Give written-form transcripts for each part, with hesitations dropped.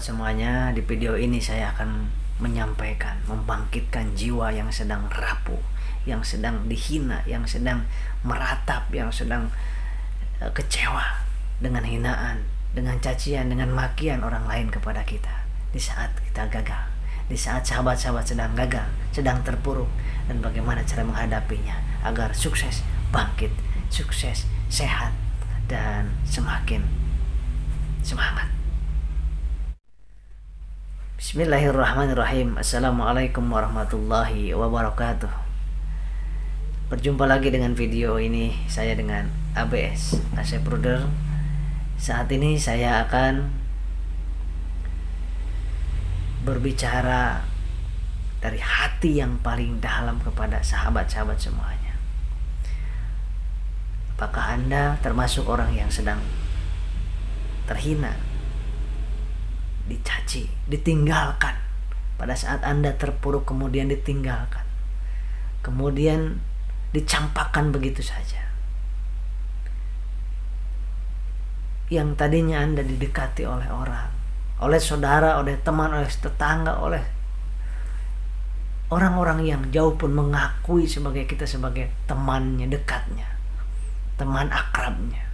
sahabat semuanya, di video ini saya akan menyampaikan, membangkitkan jiwa yang sedang rapuh, yang sedang dihina, yang sedang meratap, yang sedang kecewa dengan hinaan, dengan cacian, dengan makian orang lain kepada kita. Di saat kita gagal, di saat sahabat-sahabat sedang gagal, sedang terpuruk, dan bagaimana cara menghadapinya agar sukses, bangkit, sukses, sehat, dan semakin semangat. Bismillahirrahmanirrahim. Assalamualaikum warahmatullahi wabarakatuh. Berjumpa lagi dengan video ini saya dengan ABS, Asep Bruder. Saat ini saya akan berbicara dari hati yang paling dalam kepada sahabat-sahabat semuanya. Apakah Anda termasuk orang yang sedang terhina, dicaci, ditinggalkan? Pada saat Anda terpuruk kemudian ditinggalkan, kemudian dicampakkan begitu saja. Yang tadinya Anda didekati oleh orang, oleh saudara, oleh teman, oleh tetangga, oleh orang-orang yang jauh pun mengakui kita sebagai temannya, dekatnya, teman akrabnya,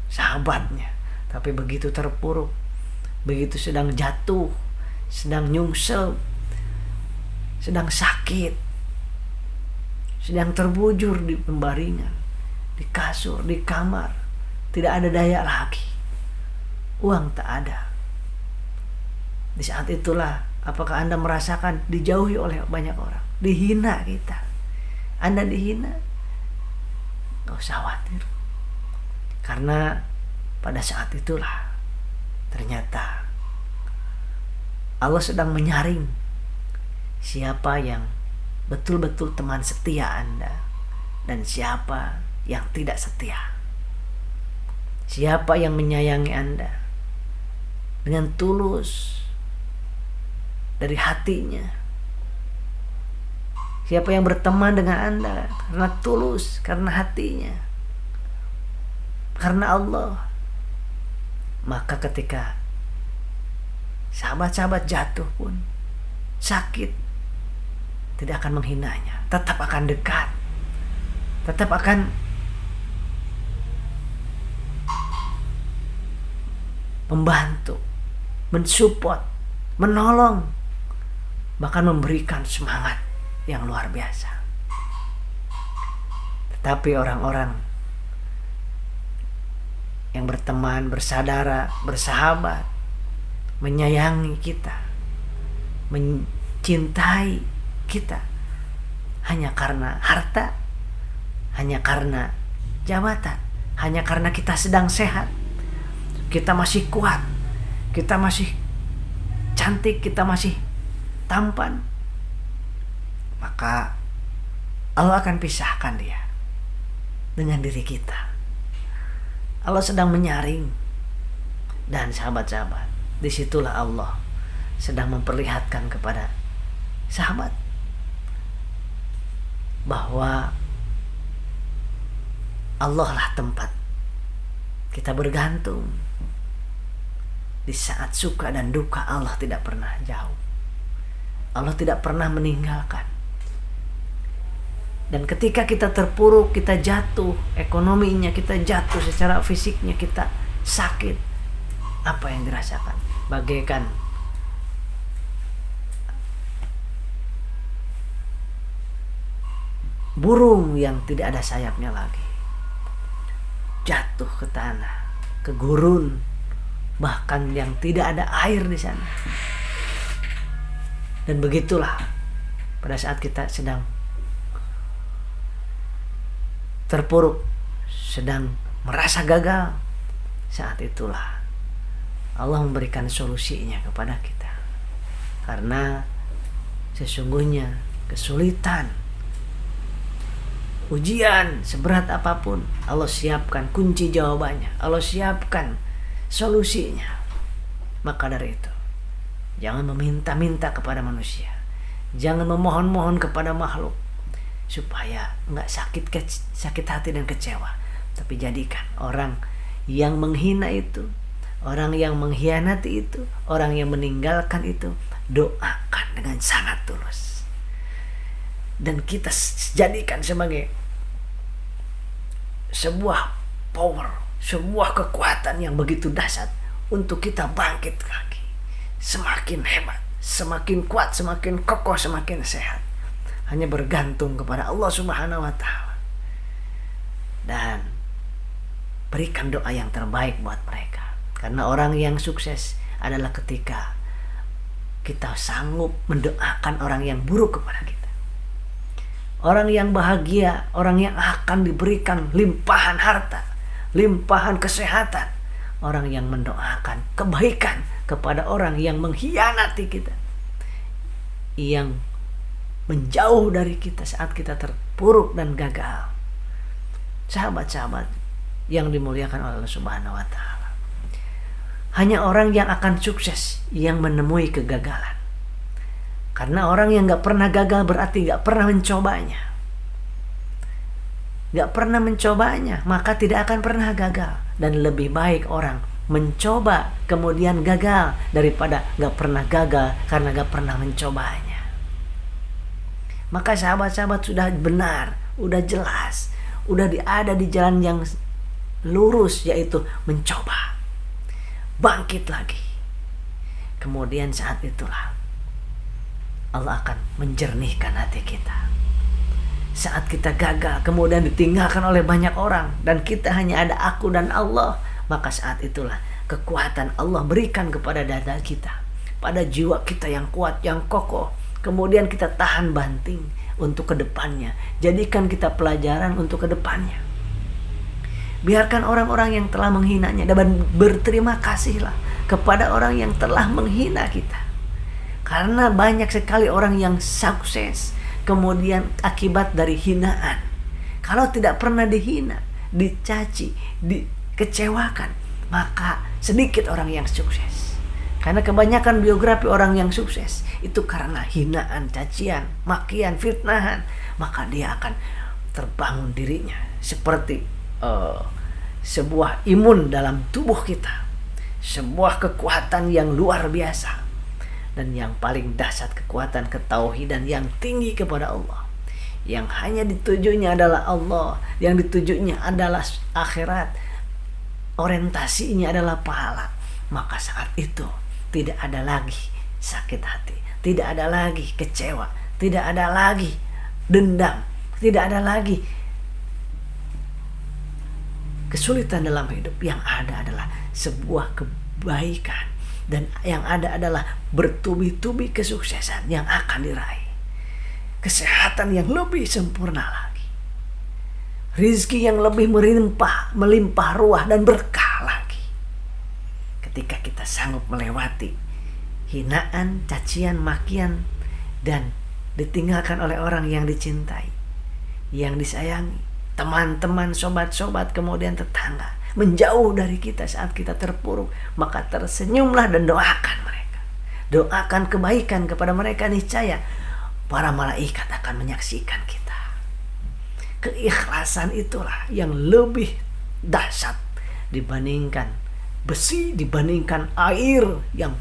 sahabatnya. Tapi begitu terpuruk, begitu sedang jatuh, sedang nyungsep, sedang sakit, sedang terbujur di pembaringan, di kasur, di kamar, tidak ada daya lagi, uang tak ada. Di saat itulah, apakah Anda merasakan dijauhi oleh banyak orang, dihina kita? Anda dihina, gak usah khawatir, karena pada saat itulah ternyata Allah sedang menyaring siapa yang betul-betul teman setia Anda dan siapa yang tidak setia. Siapa yang menyayangi Anda dengan tulus dari hatinya. Siapa yang berteman dengan Anda karena tulus, karena hatinya, karena Allah. Maka ketika sahabat-sahabat jatuh pun, sakit, tidak akan menghinanya, tetap akan dekat, tetap akan membantu, mensupport, menolong, bahkan memberikan semangat yang luar biasa. Tetapi orang-orang yang berteman, bersaudara, bersahabat, menyayangi kita, mencintai kita hanya karena harta, hanya karena jabatan, hanya karena kita sedang sehat, kita masih kuat, kita masih cantik, kita masih tampan, maka Allah akan pisahkan dia dengan diri kita. Allah sedang menyaring, dan sahabat-sahabat, disitulah Allah sedang memperlihatkan kepada sahabat bahwa Allah lah tempat kita bergantung. Di saat suka dan duka Allah tidak pernah jauh, Allah tidak pernah meninggalkan. Dan ketika kita terpuruk, kita jatuh ekonominya, kita jatuh secara fisiknya, kita sakit, apa yang dirasakan? Bagaikan burung yang tidak ada sayapnya lagi, jatuh ke tanah, ke gurun, bahkan yang tidak ada air di sana. Dan begitulah pada saat kita sedang terpuruk, sedang merasa gagal, saat itulah Allah memberikan solusinya kepada kita. Karena sesungguhnya kesulitan, ujian seberat apapun, Allah siapkan kunci jawabannya, Allah siapkan solusinya. Maka dari itu, jangan meminta-minta kepada manusia, jangan memohon-mohon kepada makhluk supaya enggak sakit hati dan kecewa. Tapi jadikan orang yang menghina itu, orang yang mengkhianati itu, orang yang meninggalkan itu, doakan dengan sangat tulus. Dan kita jadikan sebagai sebuah power, sebuah kekuatan yang begitu dahsyat untuk kita bangkit lagi. Semakin hebat, semakin kuat, semakin kokoh, semakin sehat. Hanya bergantung kepada Allah Subhanahu wa Ta'ala. Dan berikan doa yang terbaik buat mereka. Karena orang yang sukses adalah ketika kita sanggup mendoakan orang yang buruk kepada kita. Orang yang bahagia, orang yang akan diberikan limpahan harta, limpahan kesehatan. Orang yang mendoakan kebaikan kepada orang yang mengkhianati kita, yang menjauh dari kita saat kita terpuruk dan gagal. Sahabat-sahabat yang dimuliakan oleh Allah Subhanahu wa Ta'ala, hanya orang yang akan sukses yang menemui kegagalan. Karena orang yang gak pernah gagal berarti gak pernah mencobanya. Gak pernah mencobanya, maka tidak akan pernah gagal. Dan lebih baik orang mencoba kemudian gagal daripada gak pernah gagal karena gak pernah mencobanya. Maka sahabat-sahabat sudah benar, udah jelas, udah ada di jalan yang lurus, yaitu mencoba. Bangkit lagi. Kemudian saat itulah Allah akan menjernihkan hati kita. Saat kita gagal kemudian ditinggalkan oleh banyak orang dan kita hanya ada aku dan Allah, maka saat itulah kekuatan Allah berikan kepada dada kita, pada jiwa kita yang kuat, yang kokoh. Kemudian kita tahan banting untuk kedepannya. Jadikan kita pelajaran untuk kedepannya. Biarkan orang-orang yang telah menghinanya, dan berterima kasihlah kepada orang yang telah menghina kita. Karena banyak sekali orang yang sukses kemudian akibat dari hinaan. Kalau tidak pernah dihina, dicaci, dikecewakan, maka sedikit orang yang sukses. Karena kebanyakan biografi orang yang sukses itu karena hinaan, cacian, makian, fitnahan, maka dia akan terbangun dirinya seperti sebuah imun dalam tubuh kita, sebuah kekuatan yang luar biasa. Dan yang paling dahsyat kekuatan ketauhidan yang tinggi kepada Allah, yang hanya ditujunya adalah Allah, yang ditujunya adalah akhirat, orientasinya adalah pahala. Maka saat itu tidak ada lagi sakit hati, tidak ada lagi kecewa, tidak ada lagi dendam, tidak ada lagi kesulitan dalam hidup. Yang ada adalah sebuah kebaikan. Dan yang ada adalah bertubi-tubi kesuksesan yang akan diraih. Kesehatan yang lebih sempurna lagi. Rizki yang lebih melimpah ruah dan berkah lagi. Ketika kita sanggup melewati hinaan, cacian, makian, dan ditinggalkan oleh orang yang dicintai, yang disayangi, teman-teman, sobat-sobat, kemudian tetangga, menjauh dari kita saat kita terpuruk, maka tersenyumlah dan doakan mereka. Doakan kebaikan kepada mereka, niscaya para malaikat akan menyaksikan kita. Keikhlasan itulah yang lebih dahsyat dibandingkan besi, dibandingkan air yang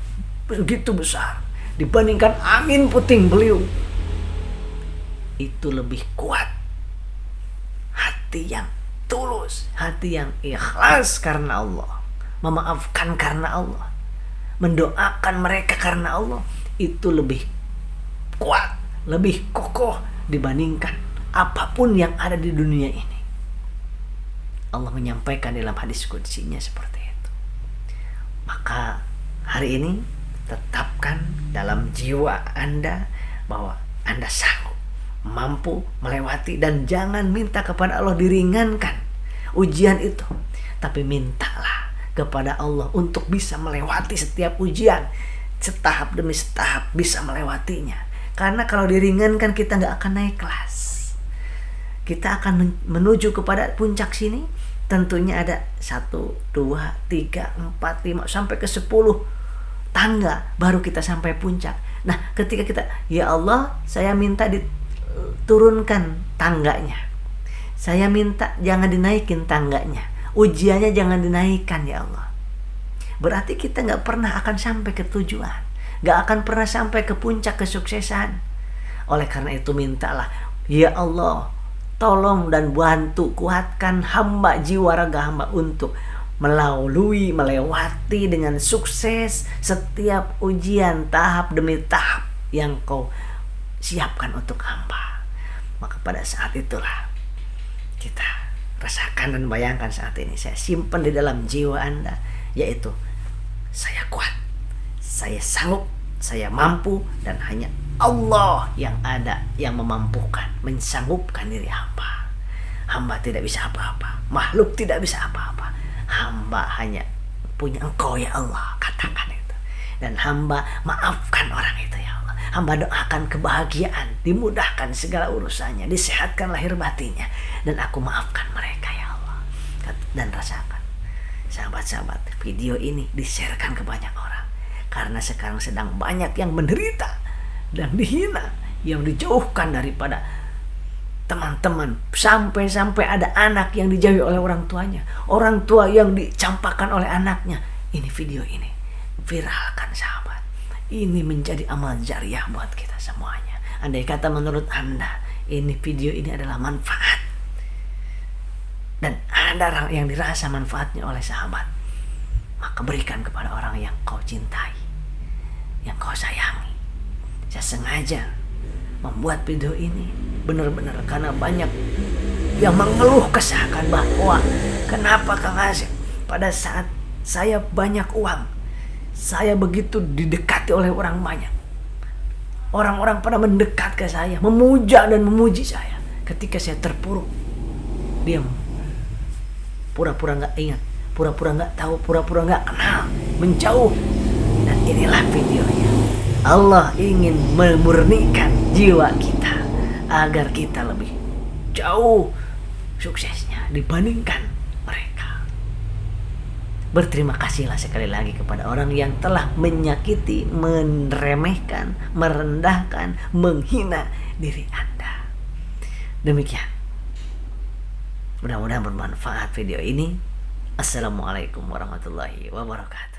begitu besar, dibandingkan angin puting beliung. Itu lebih kuat hati yang tulus, hati yang ikhlas karena Allah, memaafkan karena Allah, mendoakan mereka karena Allah. Itu lebih kuat, lebih kokoh dibandingkan apapun yang ada di dunia ini. Allah menyampaikan dalam hadis qudsinya seperti itu. Maka hari ini tetapkan dalam jiwa Anda bahwa Anda sanggup, mampu melewati, dan jangan minta kepada Allah diringankan ujian itu, tapi mintalah kepada Allah untuk bisa melewati setiap ujian, setahap demi setahap bisa melewatinya. Karena kalau diringankan kita nggak akan naik kelas, kita akan menuju kepada puncak sini. Tentunya ada 1, 2, 3, 4, 5 sampai ke 10 tangga baru kita sampai puncak. Nah, ketika kita, ya Allah, saya minta turunkan tangganya, saya minta jangan dinaikin tangganya, ujiannya jangan dinaikkan ya Allah, berarti kita nggak pernah akan sampai ke tujuan, nggak akan pernah sampai ke puncak kesuksesan. Oleh karena itu mintalah, ya Allah, tolong dan bantu kuatkan hamba, jiwa raga hamba untuk melewati dengan sukses setiap ujian tahap demi tahap yang kau siapkan untuk hamba. Maka pada saat itulah kita rasakan dan bayangkan saat ini saya simpan di dalam jiwa Anda, yaitu saya kuat, saya sanggup, saya mampu, dan hanya Allah yang ada yang memampukan, mensanggupkan diri hamba. Hamba tidak bisa apa-apa, makhluk tidak bisa apa-apa. Hamba hanya punya Engkau ya Allah, katakan itu. Dan hamba maafkan orang itu ya Allah. Hamba doakan kebahagiaan, dimudahkan segala urusannya, disehatkan lahir batinnya, dan aku maafkan mereka ya Allah. Dan rasakan, sahabat-sahabat, video ini di-sharekan ke banyak orang, karena sekarang sedang banyak yang menderita dan dihina, yang dijauhkan daripada teman-teman, sampai ada anak yang dijauhi oleh orang tuanya, orang tua yang dicampakkan oleh anaknya. Ini video ini viralkan sahabat, ini menjadi amal jariah buat kita semuanya. Andai kata menurut Anda ini video ini adalah manfaat dan ada yang dirasa manfaatnya oleh sahabat, maka berikan kepada orang yang kau cintai, yang kau sayangi. Saya sengaja membuat video ini benar-benar karena banyak yang mengeluh kesahkan bahwa kenapa Kang Hasyim pada saat saya banyak uang, saya begitu didekati oleh orang banyak, orang-orang pada mendekat ke saya, memuja dan memuji saya. Ketika saya terpuruk, diam, pura-pura gak ingat, pura-pura gak tahu, pura-pura gak kenal, menjauh. Dan inilah videonya. Allah ingin memurnikan jiwa kita agar kita lebih jauh suksesnya dibandingkan mereka. Berterima kasihlah sekali lagi kepada orang yang telah menyakiti, meremehkan, merendahkan, menghina diri Anda. Demikian. Mudah-mudahan bermanfaat video ini. Assalamualaikum warahmatullahi wabarakatuh.